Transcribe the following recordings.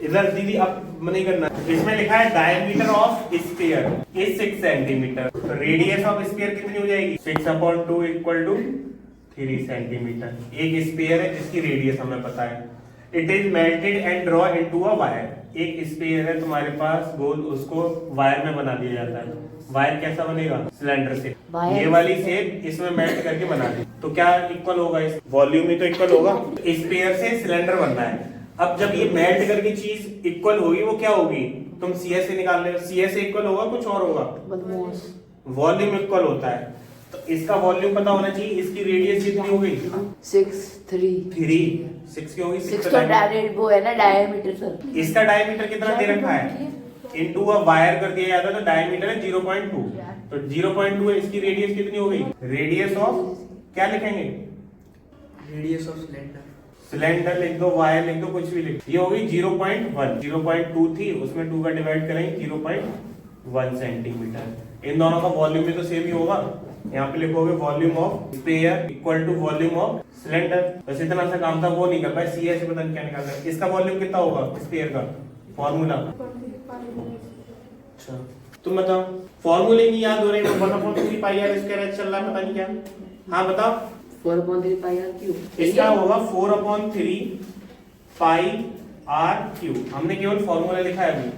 इधर दीदी अब नहीं करना, इसमें लिखा है diameter of sphere is 6 centimetre, तो रेडियस ऑफ स्फीयर कितनी हो जाएगी 6/2 इक्वल टू 3 सेंटीमीटर। एक स्फीयर है जिसकी रेडियस हमें पता है। It is melted and draw into a wire. एक स्फीयर है तुम्हारे पास गोल, उसको वायर में बना दिया जाता है। वायर कैसा बनेगा, सिलेंडर से, ये वाली शेप इसमें मेल्ट करके बना दी, तो क्या इक्वल होगा, इस वॉल्यूम में तो इक्वल होगा। स्फीयर से सिलेंडर बनना है। अब जब ये मेल्ट करके चीज इक्वल होगी, वो क्या होगी, तुम सीएस से निकाल रहे हो, सीएस से इक्वल होगा कुछ और होगा, वॉल्यूम इक्वल होता है। तो इसका वॉल्यूम पता होना चाहिए। इसकी रेडियस कितनी हो गई 6 की होगी, 6 तो वो है ना डायमीटर सर। इसका डायमीटर कितना दे रखा है, इनटू अ वायर कर दिया जाता है, तो डायमीटर है 0.2, तो 0.2 है। इसकी रेडियस कितनी हो गई, रेडियस ऑफ क्या लिखेंगे, रेडियस ऑफ सिलेंडर, सिलेंडर लिख दो, वायर लिख दो, कुछ भी लिख, ये होगी 0.1, 0.2 थी, उसमें 2 का डिवाइड करेंगे 0.1 सेंटीमीटर। इन दोनों का वॉल्यूम भी तो सेम ही होगा। यहाँ पे लिखोगे volume of sphere equal to volume of cylinder. बस इतना सा काम था, वो नहीं कर पाए, सीएस से पता नहीं क्या निकालना है। इसका वॉल्यूम कितना होगा स्फीयर का, फॉर्मूला, अच्छा तुम बताओ, फॉर्मूले नहीं याद हो रहे, 1/3 पाई आर स्क्वायर चल रहा है, पता नहीं क्या। हाँ बताओ, 4/3 पाई आर क्यूब, इसका होगा 4/3 पाई आर क्यूब। हमने केवल फॉर्मूला लिखा है अभी।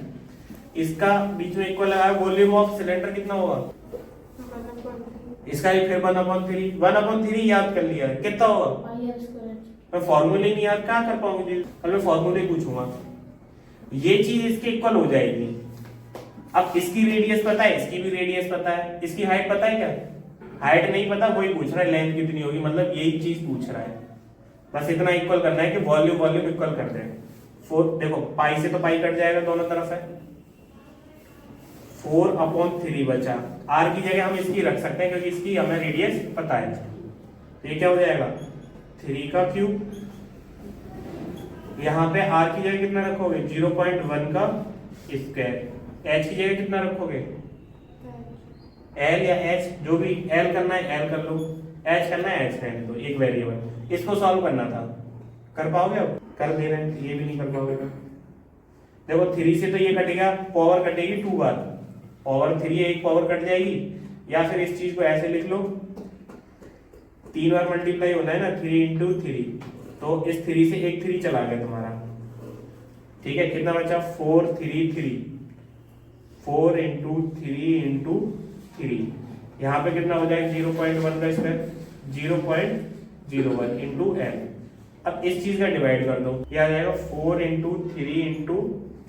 इसका बीच में इक्वल लगाया, वॉल्यूम ऑफ सिलेंडर कितना होगा, इसका ही फिर 1/3 याद कर लिया है, कितना होगा, मैं फॉर्मूले नहीं याद कहाँ कर पाऊंगी, मैं फॉर्मूले पूछूंगा, ये चीज इसके इक्वल हो जाएगी। अब इसकी रेडियस पता है, इसकी भी रेडियस पता है, इसकी हाइट पता है क्या, हाइट नहीं पता, वही पूछ रहा है लेंथ कितनी होगी, मतलब यही चीज पूछ रहा है। बस इतना इक्वल करना है कि वॉल्यूम इक्वल कर दें। 4 देखो, पाई से तो पाई कट जाएगा, दोनों तरफ है, 4/3 बचा। आर की जगह हम इसकी रख सकते हैं क्योंकि इसकी हमें रेडियस पता है। तो ये क्या हो जाएगा 3 का क्यूब, यहाँ पे आर की जगह कितना रखोगे 0.1 का स्क्वायर, एच की जगह कितना रखोगे, एल या एच, जो भी एल करना है एल कर लो, एच करना है एच रहने दो, एक वेरिएबल। इसको सॉल्व करना था, कर पाओगे, अब कर दे रहे हैं, ये भी नहीं कर पाओगे। देखो 3 से तो ये कटेगा, पावर कटेगी 2 बार, पावर 3 एक पावर कट जाएगी, या फिर इस चीज को ऐसे लिख लो, 3 बार मल्टीप्लाई होना है ना, 3 × 3, तो इस 3 से एक 3 चला गया तुम्हारा, ठीक है। कितना बचा 4 3 3, 4 × 3 × 3, यहाँ पे कितना हो जाएगा 0.1 का स्क्वायर, 0.01 × l। अब इस चीज का डिवाइड कर दो, ये आ जाएगा 4 × 3 ×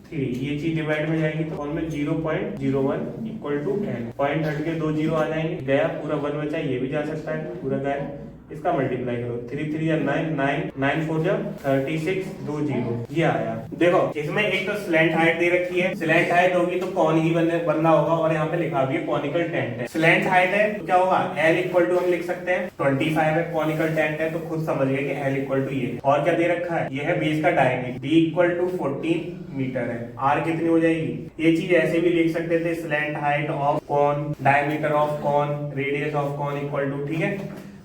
3, ये चीज डिवाइड में जाएगी तो में 0.01 इक्वल टू l, पॉइंट हट के 2 जीरो आ जाएंगे, गया पूरा 1 बचा, ये भी जा सकता है पूरा गया। इसका मल्टीप्लाई करो, 3 3 या 9 9 9 4 जा 36, 2 जीरो, ये आया। देखो इसमें एक तो स्लैंट हाइट दे रखी है, स्लैंट हाइट होगी तो कौन ही बनना होगा, और यहाँ पे लिखा भी है कॉनिकल टेंट है। स्लैंट हाइट है तो क्या होगा L इक्वल टू हम लिख सकते हैं 25 है, कॉनिकल टेंट है तो खुद समझ गए कि L इक्वल टू ये। और क्या दे रखा है, ये है बेस का diameter, D equal to 14 metre है। R कितनी हो जाएगी, ये चीज ऐसे भी लिख सकते थे, slant height of cone, diameter of cone, radius of cone equal to, ठीक है,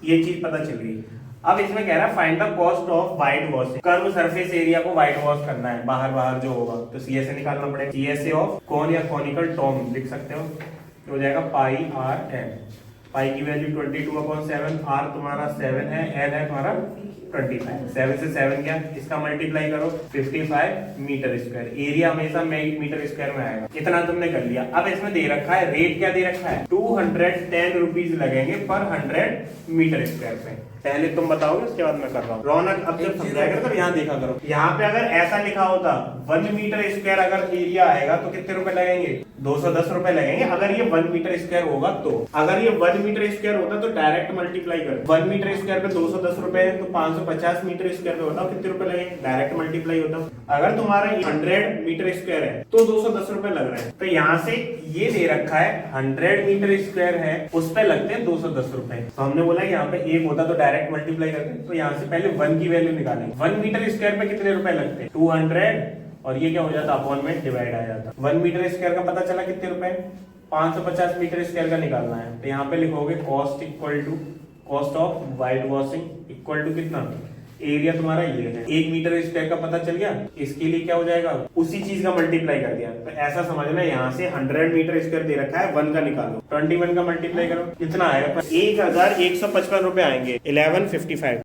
ये चीज पता चल गई। अब इसमें कह रहा है find the cost of white washing, curve surface area को वाइट वॉश करना है, बाहर जो होगा, तो सीएसए निकालना पड़ेगा। सीएसए ऑफ कॉन या कॉनिकल टॉम लिख सकते हो, तो हो जाएगा पाई आर एल, पाई की वैल्यू 22/7, आर तुम्हारा 7 है, एल है तुम्हारा 25, 7 से 7 गया, इसका मल्टीप्लाई करो 55 मीटर स्क्वायर, एरिया हमेशा मीटर स्क्वायर में आएगा। इतना तुमने कर लिया। अब इसमें दे रखा है रेट, क्या दे रखा है 210 रुपीज लगेंगे पर 100 मीटर स्क्वायर पे। पहले तुम बताओगे उसके बाद मैं कर रहा हूँ। रौनक अब जब समझाया करो, यहाँ देखा करो, यहाँ पे अगर ऐसा लिखा होता 1 मीटर स्क्वायर अगर एरिया आएगा तो कितने रुपए लगेंगे, 210 रुपए लगेंगे, अगर ये 1 मीटर स्क्वायर होगा तो। अगर ये 1 मीटर स्क्वायर होता तो डायरेक्ट मल्टीप्लाई कर, 1 मीटर स्क्वायर पे 210 रुपए है, तो 550 मीटर स्क्वायर पे होता कितने रुपए लगेंगे, डायरेक्ट मल्टीप्लाई होता। अगर तुम्हारा 100 मीटर स्क्वायर है तो 210 रुपए लग रहे हैं, तो यहाँ से ये दे रखा है 100 मीटर स्क्वायर है, उस पे लगते हैं 210 रुपए। तो हमने बोला यहाँ पे एक होता तो डायरेक्ट मल्टीप्लाई करते, तो यहाँ से पहले 1 की वैल्यू निकालेंगे, 1 मीटर स्क्वायर पे कितने रुपए लगते हैं 200, और ये क्या हो जाता अपॉन में डिवाइड आ जाता। 1 मीटर स्क्वायर का पता चला कितने रुपए, 550 मीटर स्क्वायर का निकालना है, तो यहाँ पे लिखोगे cost equal to cost of white washing equal to कितना एरिया तुम्हारा ये है, 1 मीटर स्क्वायर का पता चल गया। इसके लिए क्या हो जाएगा, उसी चीज का मल्टीप्लाई कर दिया। तो ऐसा समझना, यहाँ से 100 मीटर स्क्वायर दे रखा है, 1 का निकालो, 21 का मल्टीप्लाई करो, कितना आएगा, 1155 रुपए आएंगे, 1155।